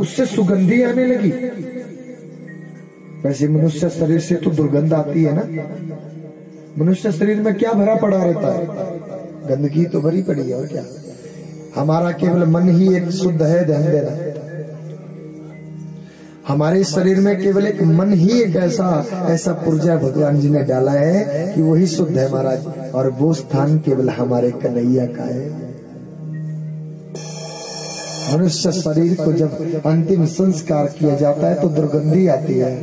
उससे सुगंधी आने लगी। वैसे मनुष्य शरीर से तो दुर्गंध आती है ना। मनुष्य शरीर में क्या भरा पड़ा रहता है? गंदगी तो भरी पड़ी है, और क्या। हमारा केवल मन ही एक शुद्ध है, ध्यान देना। हमारे शरीर में केवल एक मन ही एक ऐसा पुर्जा भगवान जी ने डाला है कि वही शुद्ध है महाराज, और वो स्थान केवल हमारे कन्हैया का है। मनुष्य शरीर को जब अंतिम संस्कार किया जाता है तो दुर्गंधी आती है।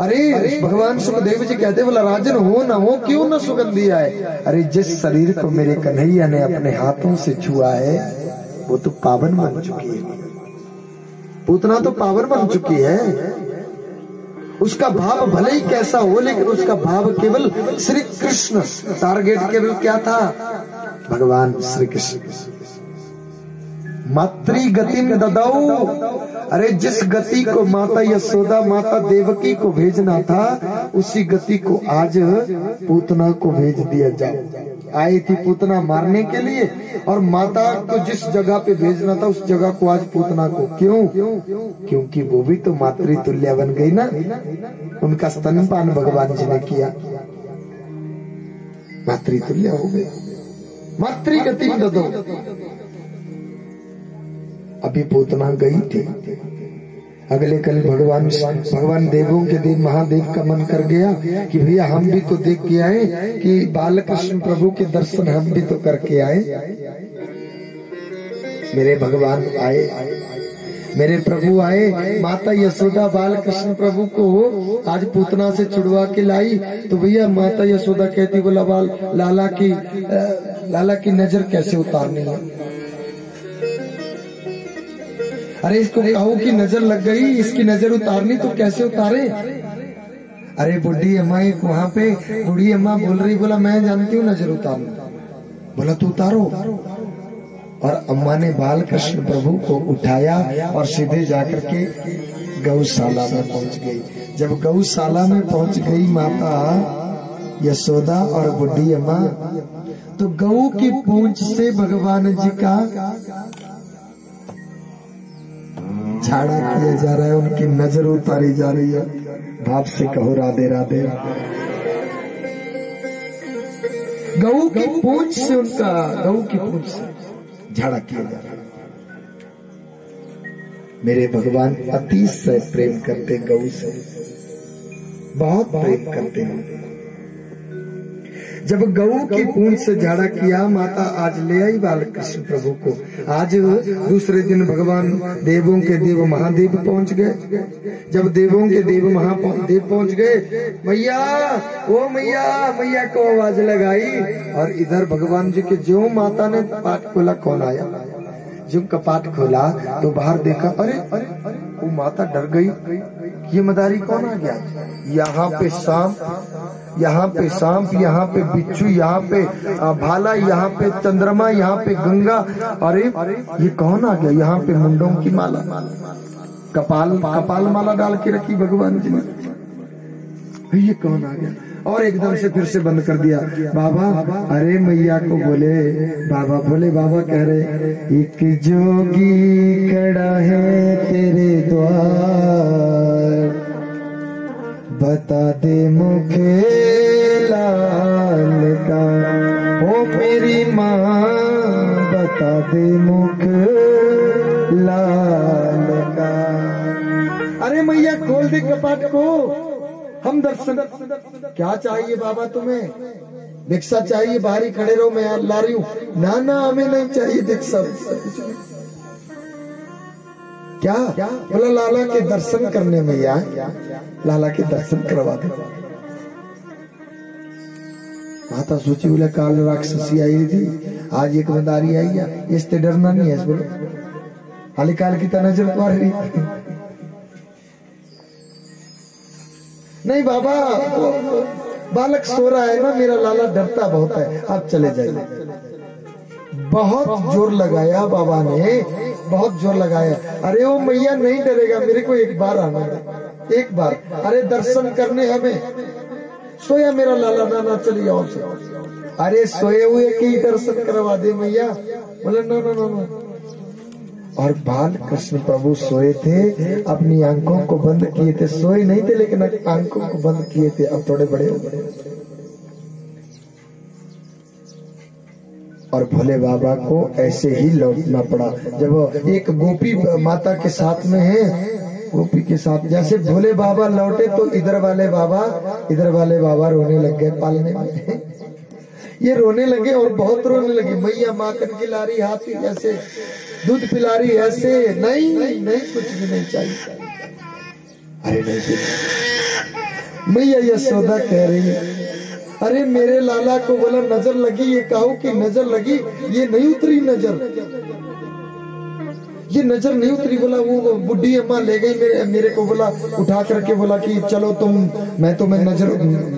अरे भगवान सुखदेव जी कहते बोला राजन हो ना हो क्यों ना सुगंधी आए। अरे जिस शरीर को मेरे कन्हैया ने अपने हाथों से छुआ है वो तो पावन बन चुकी है। पूतना तो पावन बन चुकी है। उसका भाव भले ही कैसा हो, लेकिन उसका भाव केवल श्री कृष्ण। टारगेट केवल क्या था? भगवान श्री कृष्ण। मातृ गतिम ददौ। अरे जिस गति को माता यशोदा माता देवकी को भेजना था, उसी गति को आज पूतना को भेज दिया जाए। आई थी पूतना मारने के लिए, और माता को जिस जगह पे भेजना था उस जगह को आज पूतना को। क्यों? क्योंकि वो भी तो मातृतुल्य बन गई ना। उनका स्तनपान भगवान जी ने किया, मातृतुल्य हो गई। मातृगति ददौ। अभी पूतना गई थी, अगले कल भगवान देवों के देव महादेव का मन कर गया कि भैया हम भी तो देख के आए कि बालकृष्ण प्रभु के दर्शन हम भी तो करके आए। मेरे भगवान आए, मेरे प्रभु आए। माता यशोदा बालकृष्ण प्रभु को आज पूतना से छुड़वा के लाई, तो भैया माता यशोदा कहती बोला लाला की नजर कैसे उतारनी है। अरे इसको काऊ की नजर लग गई, इसकी नजर उतारनी तो कैसे उतारे। अरे बुढ़ी अम्मा एक वहां पे बूढ़ी अम्मा बोल रही, बोला मैं जानती हूँ नजर उतारना। बोला तू उतारो। और अम्मा ने बालकृष्ण प्रभु को उठाया और सीधे जाकर के गौशाला में पहुंच गई। जब गौशाला में पहुंच गई माता यशोदा और बुढ़ी अम्मा, तो गऊ की पूंछ से भगवान जी का झाड़ा किया जा रहा है, उनकी नजर उतारी जा रही है। भाव से कहो राधे राधे। गऊ की पूंछ से गऊ की पूंछ से झाड़ा किया जा रहा है। मेरे भगवान अतिशय प्रेम करते गऊ से, बहुत प्रेम करते हैं। जब गऊ की पूंछ से झाड़ा किया, माता आज ले आई बालकृष्ण प्रभु को। आज दूसरे दिन भगवान देवों के देव महादेव पहुंच गए। जब देवों के देव महादेव पहुंच गए, मैया ओ मैया मैया को आवाज लगाई, और इधर भगवान जी के जो माता ने कपाट खोला, कौन आया? जो कपाट खोला तो बाहर देखा, अरे वो माता डर गई, ये मदारी कौन आ गया? यहाँ पे सांप, यहाँ पे सांप, यहाँ पे बिच्छू, यहाँ पे भाला, यहाँ पे चंद्रमा, यहाँ पे गंगा। अरे ये कौन आ गया? यहाँ पे मुंडों की माला, कपाल माला डाल के रखी भगवान जी ने। ये कौन आ गया? और एकदम से फिर से बंद कर दिया। बाबा, अरे मैया को बोले बाबा, बोले बाबा कह रहे, एक जोगी खड़ा है तेरे द्वार, बता दे मुझे लाल का। ओ मेरी माँ बता दे मुझे लाल का। अरे मैया खोल दे कपाट को, हम दर्शन। क्या चाहिए बाबा तुम्हें? भिक्षा चाहिए? बाहर ही खड़े रहो, मैं ला रही हूँ। ना ना हमें नहीं चाहिए भिक्षा। क्या? बोला लाला के दर्शन करने में, यार लाला के दर्शन करवा दे। माता सोची, बोला काल राक्षसी आई थी, आज एक बंदारी आई है, इससे डरना नहीं है। बोलो हाली काल की तरह नजर उतार रही। नहीं बाबा, बालक सो रहा है ना, मेरा लाला डरता बहुत है, आप चले जाइए। बहुत जोर लगाया बाबा ने, बहुत जोर लगाया। अरे वो मैया नहीं डरेगा, मेरे को एक बार आना है, एक बार। अरे दर्शन करने हमें। सोया मेरा लाला, ना चलिए और से। अरे सोए हुए की दर्शन करवा दे मैया। बोले ना ना ना ना, और बाल कृष्ण प्रभु सोए थे, अपनी आंखों को बंद किए थे। सोए नहीं थे लेकिन आंखों को बंद किए थे, अब थोड़े बड़े हो गए। और भोले बाबा को ऐसे ही लौटना पड़ा। जब एक गोपी माता के साथ में है, गोपी के साथ जैसे भोले बाबा लौटे तो इधर वाले बाबा रोने लग गए। पालने में ये रोने लगे और बहुत रोने लगे। मैया माखन खिला रही, हाथी ऐसे दूध पिला रही, ऐसे नहीं कुछ भी नहीं चाहिए। अरे नहीं, मैया यशोदा कह रही है, अरे मेरे लाला को बोला नजर लगी, ये कहो कि नजर लगी, ये नहीं उतरी नजर, ये नजर नहीं उतरी। बोला वो बुढ़ी अम्मा ले गई मेरे को, बोला उठा करके बोला कि चलो मैं तुम्हें नजर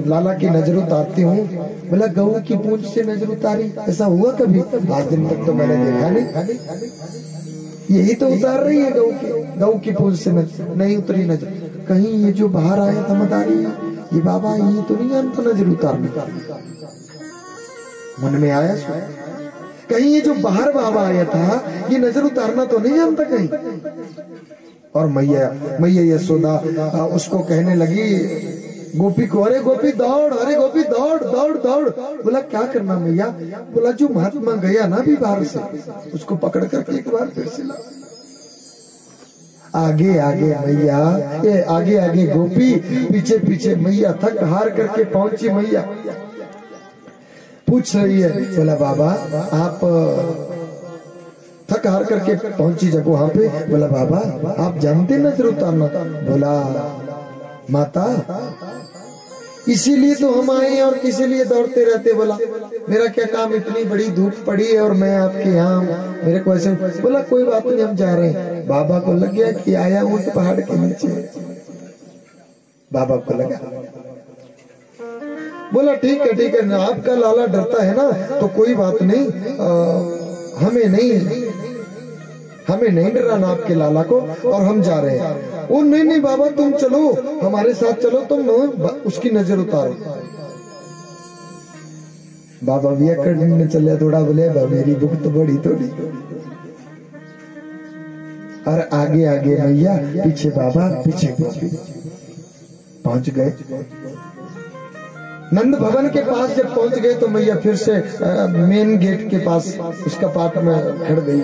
लाला की नजर उतारती हूँ। बोला गऊ की पूंछ से नजर उतारी, ऐसा हुआ कभी? आज दिन तक तो मैंने देखा नहीं। यही तो उतार रही है गऊ की पूंछ से नहीं उतरी नजर। कहीं ये जो बाहर आया था मदारी, ये बाबा ये तो नहीं जानता नजर उतारने। मन में आया कहीं ये जो बाहर बाबा आया था ये नजर उतारना तो नहीं जानता कहीं। और मैया यशोदा उसको कहने लगी गोपी को, अरे गोपी दौड़, अरे गोपी दौड़ दौड़ दौड़। बोला क्या करना मैया? बोला जो महात्मा गया ना भी बाहर से, उसको पकड़ करके एक बार फिर से ला। आगे आगे मैया, ये आगे आगे गोपी, पीछे पीछे मैया। थक हार करके पहुंची मैया, पूछ रही है। बोला बाबा आप थक हार करके पहुंची जब वहां पे। बोला बाबा आप जानते नजर उतारना? बोला माता इसीलिए तो हम आए और इसीलिए दौड़ते रहते। बोला मेरा क्या काम, इतनी बड़ी धूप पड़ी है और मैं आपके यहाँ, मेरे को ऐसे। बोला कोई बात नहीं हम जा रहे हैं। बाबा को लग गया कि आया हूँ पहाड़ के नीचे। बाबा को लगा, बोला ठीक है ना, आपका लाला डरता है ना तो कोई बात नहीं, हमें नहीं डराना आपके लाला को, और हम जा रहे हैं। ओ नहीं बाबा तुम चलो, हमारे साथ चलो, तुम उसकी नजर उतारो। बाबा भी करने चले थोड़ा, बोले मेरी भूख तो बड़ी थोड़ी। और आगे आगे मैया, पीछे बाबा, पीछे गोपी। पहुंच गए नंद भवन के पास। जब पहुंच गए तो मैया फिर से मेन गेट के पास उसका पाट में खड़ गई,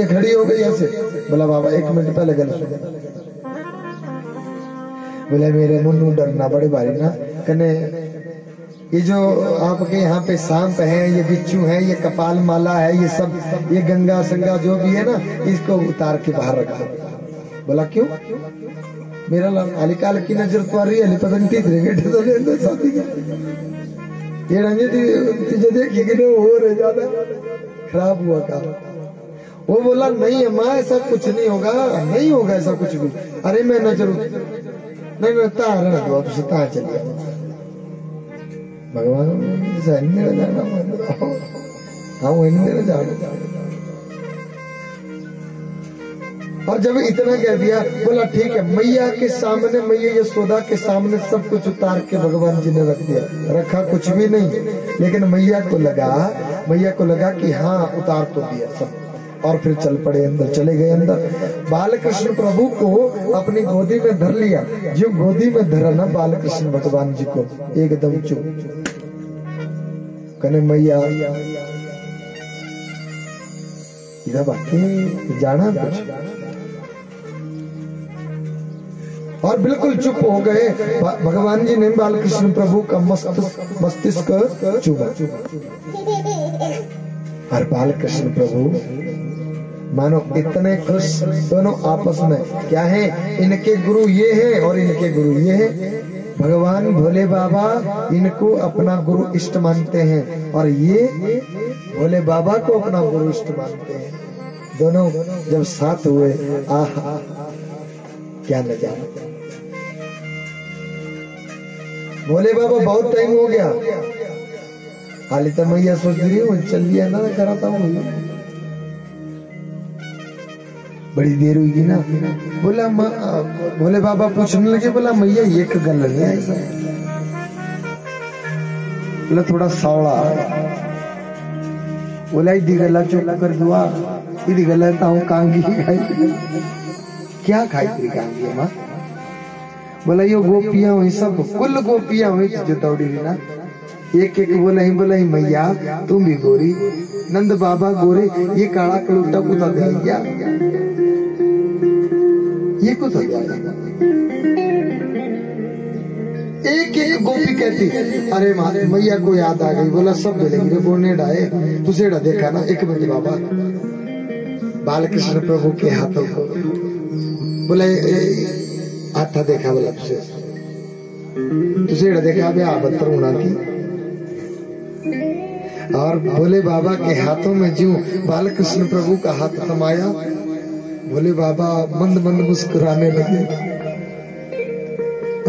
खड़ी हो गई ऐसे। बोला बाबा 1 मिनट पहले गल सुन। बोले मेरे मुन्नू डरना बड़े भारी ना कने, ये जो आपके यहाँ पे सांप है, ये बिच्छू है, ये कपाल माला है, ये सब, ये गंगा संगा जो भी है ना, इसको उतार के बाहर रखा। बोला क्यों? मेरा अलिकाल की नजर तो आ रही है, पता नहीं तो शादी ये रंगे तुझे देखी कि हो रहे ज्यादा खराब हुआ काम। वो बोला नहीं अम्मा ऐसा कुछ नहीं होगा, नहीं होगा ऐसा कुछ भी। अरे मैं नजर नहीं तार दो तुझे तार चलिए भगवान जाना हाँ वही जाना। और जब इतना कह दिया, बोला ठीक है। मैया के सामने, मैया यशोदा के सामने सब कुछ उतार के भगवान जी ने रख दिया, रखा कुछ भी नहीं। लेकिन मैया को लगा कि हाँ उतार तो दिया सब। और फिर चल पड़े अंदर, चले गए अंदर। बाल कृष्ण प्रभु को अपनी गोदी में धर लिया। जो गोदी में धरा ना बाल कृष्ण भगवान जी को, एकदम चुप। कने मैया इधर बाकी जाना कुछ, और बिल्कुल चुप हो गए। भगवान जी ने बाल कृष्ण प्रभु का मस्तिष्क चुमा। और बाल कृष्ण प्रभु मानो इतने खुश, दोनों आपस में क्या है, इनके गुरु ये है और इनके गुरु ये है। भगवान भोले बाबा इनको अपना गुरु इष्ट मानते हैं और ये भोले बाबा को अपना गुरु इष्ट मानते हैं। दोनों जब साथ हुए, आहा क्या नजारा। भोले बाबा बहुत टाइम हो गया, हाली तो मैया सोच रही हूँ चल लिया ना कराता हूँ, बड़ी देर हुई ना। बोला भोले बाबा पूछने लगे, बोला मैया ये गल है? बोला थोड़ा सावड़ा। बोला दी गला चुप कर दुआ इधी गलत हूँ कांगी खाई क्या खाई थी कांगी माँ बोला यो गोपियां हुई सब कुल गोपियां हुई जो दौड़ी हुई ना एक एक बोला ही मैया तुम भी गोरी नंद बाबा गोरे ये काला कलूटा कुता दे गया ये कुता दे एक एक गोपी कहती अरे मैया को याद आ गई बोला सब बोलेंगे बोलने डाए तुझे देखा ना एक मिनट बाबा बालकृष्ण प्रभु के हाथों को बोला हाथा देखा बोला तुझे देखा बे बत्तर उड़ा की और भोले बाबा के हाथों में जो बालकृष्ण प्रभु का हाथ थमाया भोले बाबा मंद मंद मुस्कुराने लगे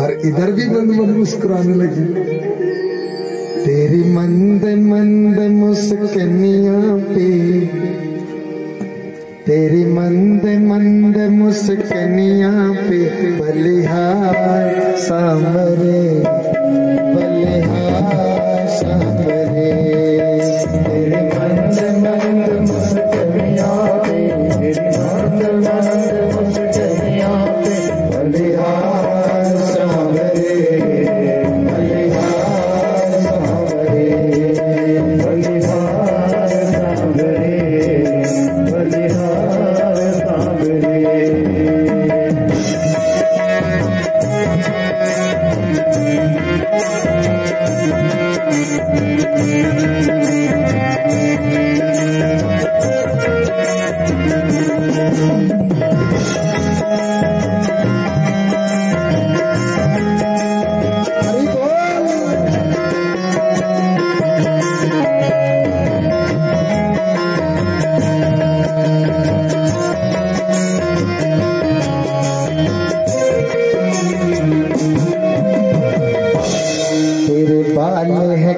और इधर भी मंद मंद मुस्कुराने लगी तेरी मंद मंद मुस्कनिया पे तेरी मंद मंद मुस्कनिया पे बलिहार सांवरे बलिहार सांवरे तेरी मंद मंद मुस्कनिया पे तेरी मंद मंद मुस्कनिया पे बलिहार सांवरे बलिहार सांवरे बलिहार सांवरे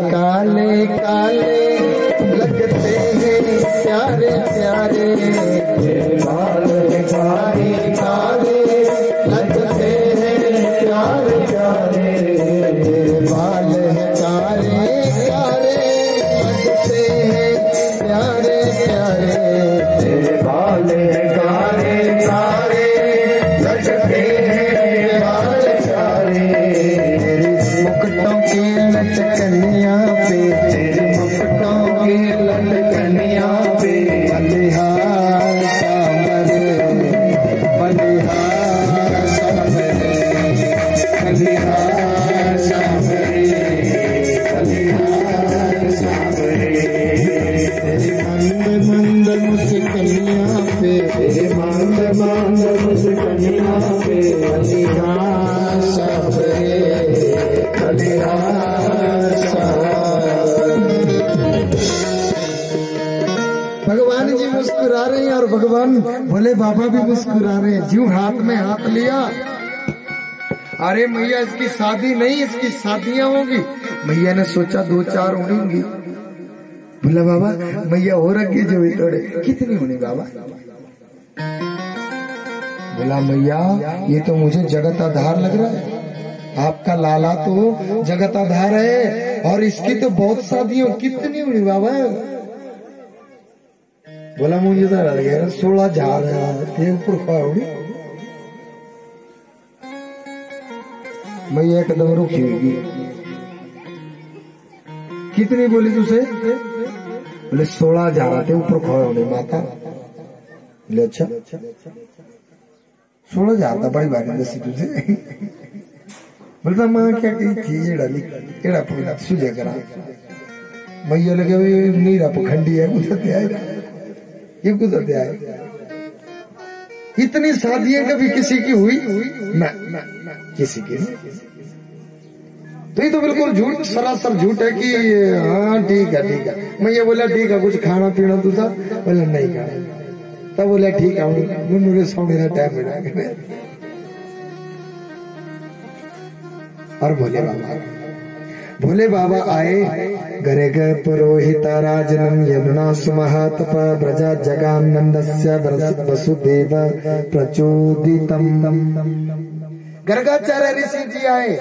काले काले लगते हैं प्यारे प्यारे तेरे बाल काले काले लगते हैं प्यारे प्यारे तेरे बाल काले काले लगते हैं प्यारे प्यारे तेरे बाल काले काले लगते हैं प्यारे प्यारे मुकुटों की लटकनिया पे तेरे मुकुटों की लटकनिया पे बलिहार सांवरे बलिहार सांवरे बलिहार सांवरे बलिहार सांवरे तेरे मंद मंद मुस्कनिया पे तेरे मंद मंद मुस्कनिया पे बलिहार सांवरे भगवान जी मुस्कुरा रहे हैं और भगवान भोले बाबा भी मुस्कुरा रहे हैं जीव हाथ में हाथ लिया अरे मैया इसकी शादी नहीं इसकी शादियां होगी मैया ने सोचा 2-4 होंगी बोला बाबा मैया हो रखी जो थोड़े कितनी होनी बाबा बोला मैया ये तो मुझे जगत आधार लग रहा है आपका लाला तो जगत आधार है और इसकी तो बहुत शादियों कितनी हुई बाबा बोला मुझे तो लग गया 16 झाड़ ऊपर मैया एकदम रुकी हुई कितनी बोली तुझे बोले 16 झाड़ा थे ऊपर खोए होने माता बोले अच्छा 16 झाड़ था बड़ी बात दसी तुझे बोलता माँ क्या कही थी एड़ा पूरा सुझे करा मैया लगे नीरा पखंडी है गुजरते आए ये गुजरते आए इतनी शादियां कभी किसी की हुई ना किसी की नहीं तो ये तो बिल्कुल झूठ सरासर झूठ है कि हाँ ठीक है मैया बोला ठीक है कुछ खाना पीना तुझा बोला नहीं खाना तब बोला ठीक है मुझे सौ मेरा टाइम मिला और भोले बाबा आए घरे गए पुरोहिता राजनम यमुना सुमहातपा ब्रजा जगाम नंदस्य वसुदेव प्रचोदितम गर्गाचार्य ऋषि जी आए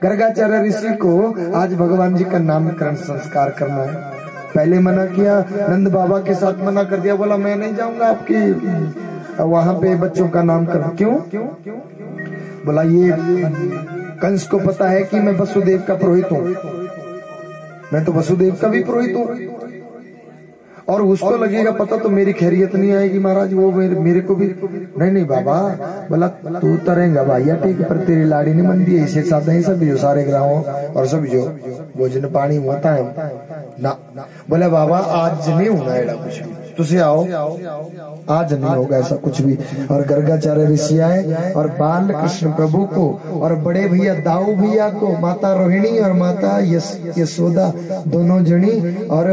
गर्गाचार्य ऋषि को आज भगवान जी का नामकरण संस्कार करना है पहले मना किया, नंद बाबा के साथ मना कर दिया, बोला मैं नहीं जाऊंगा आपकी वहां पे बच्चों का नामकरण। क्यों? बोला ये कंस को पता है कि मैं वसुदेव का पुरोहित हूँ, मैं तो वसुदेव का भी पुरोहित हूँ, और उसको लगेगा पता तो मेरी खैरियत नहीं आएगी महाराज, वो मेरे को भी नहीं बाबा। बोला तू तरेगा भैया ठीक है, पर तेरी लाड़ी नहीं मनती है, इसे साथ नहीं सब जो सारे ग्राहों और सब जो भोजन पानी होता है ना। बोले बाबा आज नहीं होना एड़ा कुछ भी, तुझे आओ आज नहीं होगा ऐसा कुछ भी। और गर्गाचार्य ऋषि आए और बाल कृष्ण प्रभु को और बड़े भैया दाऊ भैया को, माता रोहिणी और माता यशोदा दोनों जनी, और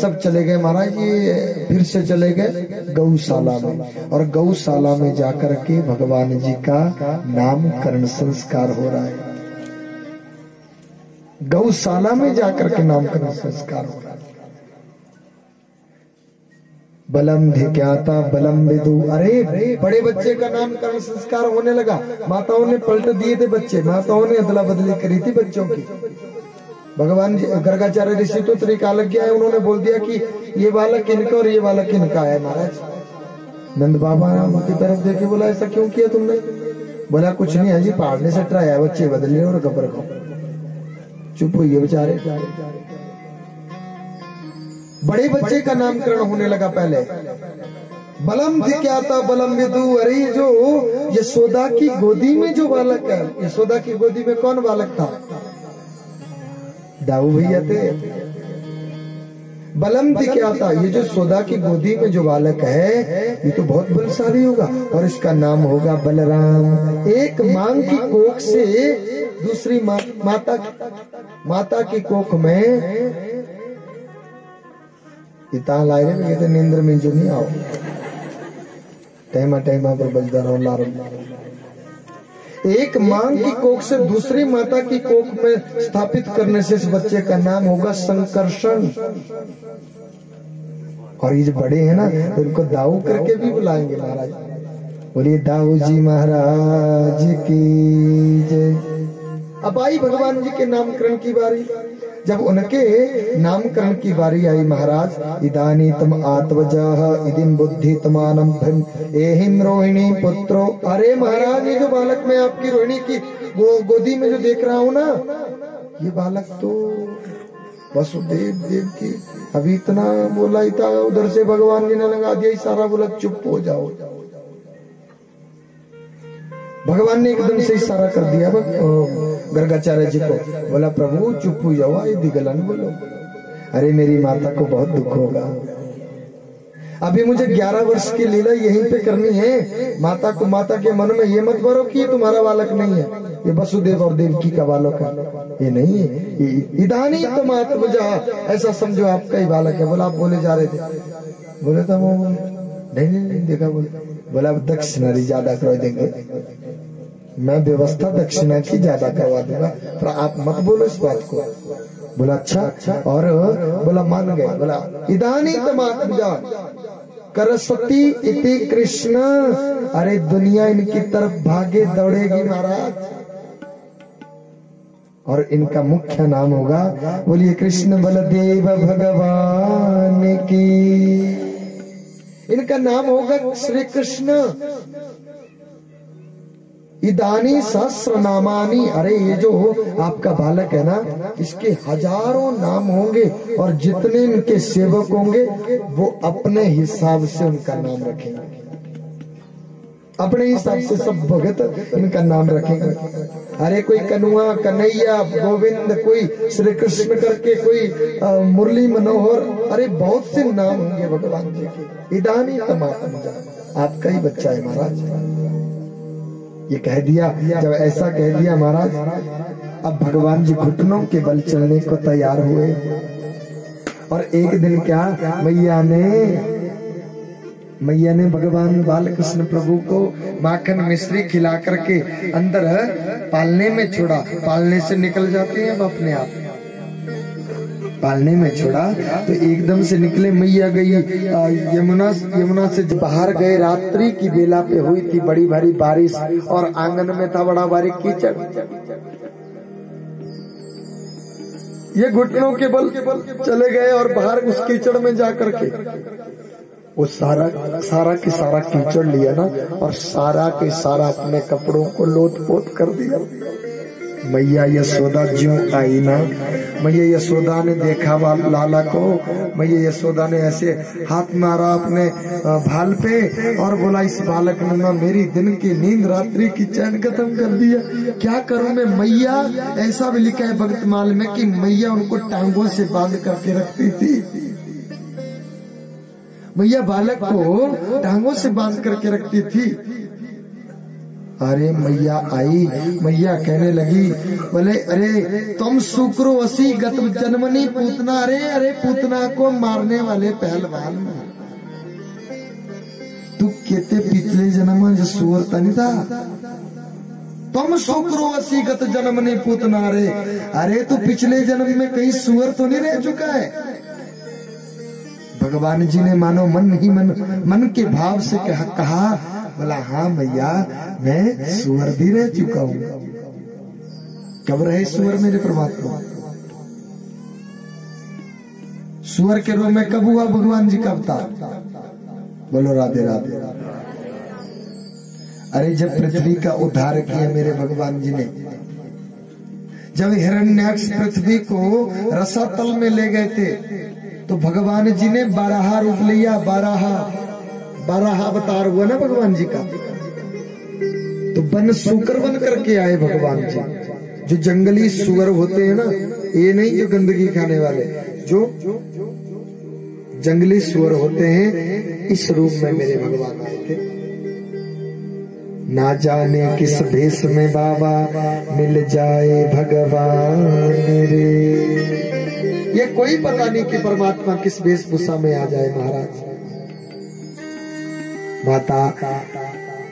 सब चले गए महाराज। ये फिर से चले गए गौशाला में, और गौशाला में जाकर के भगवान जी का नामकरण संस्कार हो रहा है। गौशाला में जाकर के नामकरण संस्कार हो रहा है। बलम धिक्याता बलम विदु, अरे बड़े बच्चे का नामकरण संस्कार होने लगा। माताओं ने पलट दिए थे बच्चे, माताओं ने अदला बदली करी थी बच्चों की। भगवान गर्गाचार्य ऋषि तो तरीका लग गया है, उन्होंने बोल दिया कि ये बालक इनका और ये बालक इनका है महाराज। नंद बाबा की तरफ देखे बोला ऐसा क्यों किया तुमने? बोला कुछ नहीं है जी, पहाड़ने से ट्राया, बच्चे बदले और खबर को चुप हुई बेचारे। बड़े बच्चे का नामकरण होने लगा। पहले बलम थी क्या था बलम विदु, अरे जो यशोदा की गोदी में जो बालक है, यशोदा की गोदी में कौन बालक था? दाऊ भैया थे। बलम थी क्या था, ये जो यशोदा की गोदी में जो बालक है ये तो बहुत बलशाली होगा, और इसका नाम होगा बलराम। एक मांग की कोख से दूसरी माता की कोख में इतना लाए रे कहते नींद्र में जो नहीं आओ, टाइमा टाइमा पर बजदा रहो लारो। एक मांग की कोख से दूसरी माता की कोख में स्थापित करने से इस बच्चे का नाम होगा संकर्षण। और ये जो बड़े हैं ना तो इनको दाऊ करके भी बुलाएंगे महाराज। बोलिए दाऊ जी महाराज की जय। अब आई भगवान जी के नामकरण की बारी। जब उनके नामकरण की बारी आई महाराज, इदानी तम आत्मजाह इदिम बुद्धि तमानम एहिम रोहिणी पुत्रो। अरे महाराज ये जो बालक मैं आपकी रोहिणी की गोदी में जो देख रहा हूँ ना, ये बालक तो वसुदेव देव की। अभी इतना बोला ही था, उधर से भगवान जी ने लगा दिया इशारा, बोला चुप हो जाओ। भगवान ने एकदम से इशारा कर दिया गर्गाचार्य जी को, बोला प्रभु चुप हो जाओ, ये दिगलन बोलो। अरे मेरी माता को बहुत दुख होगा, अभी मुझे 11 वर्ष की लीला यहीं पे करनी है। माता को, माता के मन में ये मत भरो कि ये तुम्हारा बालक नहीं है, ये वसुदेव और देवकी का बालक है, ये नहीं है। इदानी तुम आत्मजा, ऐसा समझो आपका ही बालक है। बोला आप बोले जा रहे थे, बोले था वो नहीं देखा, बोला दक्षिणा ज्यादा करवा देंगे, मैं व्यवस्था दक्षिणा की ज्यादा करवा दूंगा, पर आप मत बोलो इस बात को। बोला अच्छा, और बोला मान गए। बोला इदानी तमात्मजा करसती इति कृष्ण। अरे दुनिया इनकी तरफ भागे दौड़ेगी महाराज, और इनका मुख्य नाम होगा, बोलिए कृष्ण बलदेव भगवान की। इनका नाम होगा श्री कृष्ण। इदानी सहस्र नामानी। अरे ये जो आपका बालक है ना, इसके हजारों नाम होंगे, और जितने इनके सेवक होंगे वो अपने हिसाब से उनका नाम रखेंगे, अपने हिसाब से सब भगत इनका नाम रखेंगे। अरे कोई कनुआ, कन्हैया, गोविंद, कोई श्री कृष्ण करके, कोई मुरली मनोहर, अरे बहुत से नाम होंगे भगवान जी के। इदानी तमात्मजा, आपका ही बच्चा है महाराज। ये कह दिया, जब ऐसा कह दिया महाराज, अब भगवान जी घुटनों के बल चलने को तैयार हुए। और एक दिन क्या, मैया ने भगवान बालकृष्ण प्रभु को माखन मिश्री खिला करके अंदर पालने में छोड़ा। पालने से निकल जाते हैं अब अपने आप, पालने में छोड़ा तो एकदम से निकले। मैया गई यमुना से बाहर गए, रात्रि की बेला पे हुई थी बड़ी भारी बारिश, और आंगन में था बड़ा भारी कीचड़। ये घुटनों के बल चले गए और बाहर उस कीचड़ में जाकर के वो सारा के सारा कीचड़ लिया ना और सारा के सारा अपने कपड़ों को लोथ पोत कर दिया। मैया यशोदा ज्यों आई ना, मैया यशोदा ने देखा लाला को, मैया यशोदा ने ऐसे हाथ मारा अपने भाल पे और बोला इस बालक ने ना मेरी दिन की नींद रात्रि की चैन खत्म कर दिया, क्या करूं मैं मैया। ऐसा भी लिखा है भक्तमाल में कि मैया उनको टांगों से बांध करके रखती थी। मैया बालक को टांगों से बांध करके रखती थी। अरे मैया आई, मैया कहने लगी बोले अरे तुम शुक्रो असी गत जन्मनी पूतना, अरे पूतना को मारने वाले पहलवान, तू कहते पिछले जन्म जो सुअर तनी था, तुम शुक्रो असी गत जन्मनी पूतना, अरे तू पिछले जन्म में कहीं सुअर तो नहीं रह चुका है। भगवान जी ने मानो मन ही मन के भाव से कहा बोला हाँ मैया मैं सुअर भी रह चुका हूँ। कब रहे सुअर मेरे परमात्मा? सुअर के रूप में कब हुआ भगवान जी का अवतार? बोलो राधे राधे। अरे जब पृथ्वी का उद्धार किया मेरे भगवान जी ने, जब हिरण्याक्ष पृथ्वी को रसातल में ले गए थे तो भगवान जी ने 12 रूप लिया। 12 अवतार हुआ ना भगवान जी का। तो बन सुकर बन करके आए भगवान जी। जो जंगली सुअर होते हैं ना, ये नहीं जो गंदगी खाने वाले, जो जंगली सुअर होते हैं, इस रूप में मेरे भगवान आए थे। ना जाने किस भेष में बाबा मिल जाए भगवान रे, ये कोई पता नहीं कि परमात्मा किस वेशभूषा में आ जाए महाराज। माता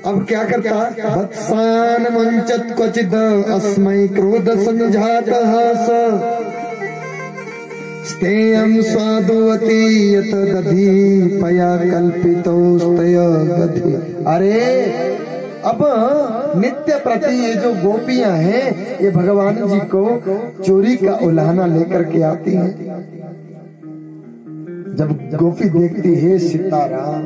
अब क्या करता? वत्सान मंचत क्वचिद अस्मै क्रोध संजात हास स्तेयं स्वादुवती यत दधि पया कल्पितो स्तय गधि। अरे अब नित्य प्रति ये जो गोपियां हैं ये भगवान जी को चोरी का उलाहना लेकर के आती हैं। जब गोपी देखती है सीताराम,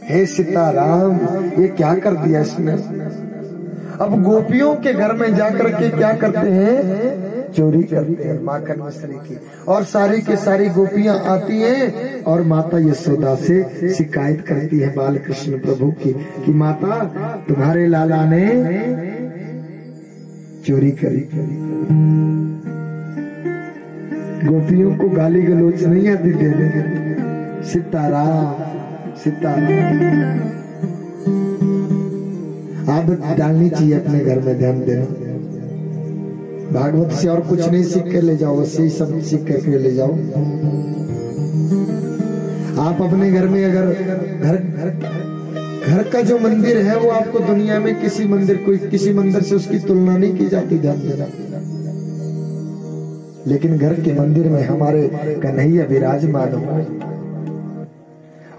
हे सीताराम ये क्या कर दिया इसने। अब गोपियों के घर में जाकर के क्या करते हैं? चोरी करते हैं माखन मिश्री की। और सारी के सारी गोपियां आती हैं और माता यशोदा से शिकायत करती है बाल कृष्ण प्रभु की कि माता तुम्हारे लाला ने चोरी करी। गोपियों को गाली गलौज नहीं आती देने। सीताराम आदत डालनी चाहिए अपने घर में, ध्यान देना। भागवत से और कुछ नहीं सीख के ले जाओ, उससे ही सब सीख करके ले जाओ। आप अपने घर में अगर घर का जो मंदिर है वो आपको दुनिया में किसी मंदिर से उसकी तुलना नहीं की जाती, ध्यान देना। लेकिन घर के मंदिर में हमारे कन्हैया विराजमान हो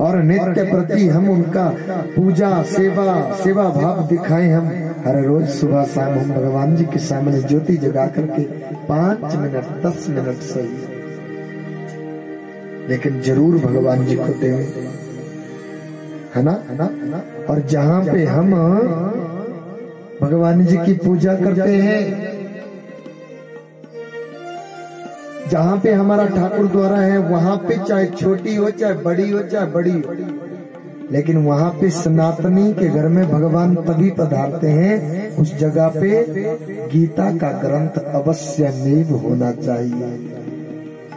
और नित्य प्रति हम उनका पूजा सेवा भाव दिखाएं। हम हर रोज सुबह शाम हम भगवान जी के सामने ज्योति जगा करके 5 मिनट 10 मिनट सही, लेकिन जरूर भगवान जी को दें, है ना। और जहाँ पे हम भगवान जी की पूजा करते हैं, जहाँ पे हमारा ठाकुर द्वारा है, वहाँ पे चाहे छोटी हो चाहे बड़ी हो, लेकिन वहाँ पे सनातनी के घर में भगवान तभी पधारते हैं उस जगह पे गीता का ग्रंथ अवश्य नीव होना चाहिए।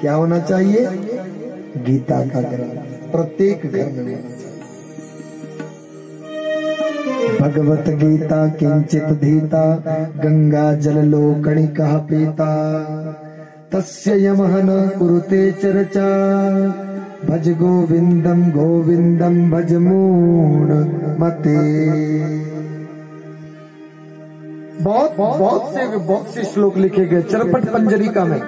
क्या होना चाहिए? गीता का ग्रंथ प्रत्येक घर में होना चाहिए। भगवत गीता किंचित धीता गंगा जल लोकणिका पीता तस्य यमः न कुरुते चर्चा भज गोविंदम भज मूढ़ मते। बहुत से श्लोक लिखे गए चरपट पंजरिका में।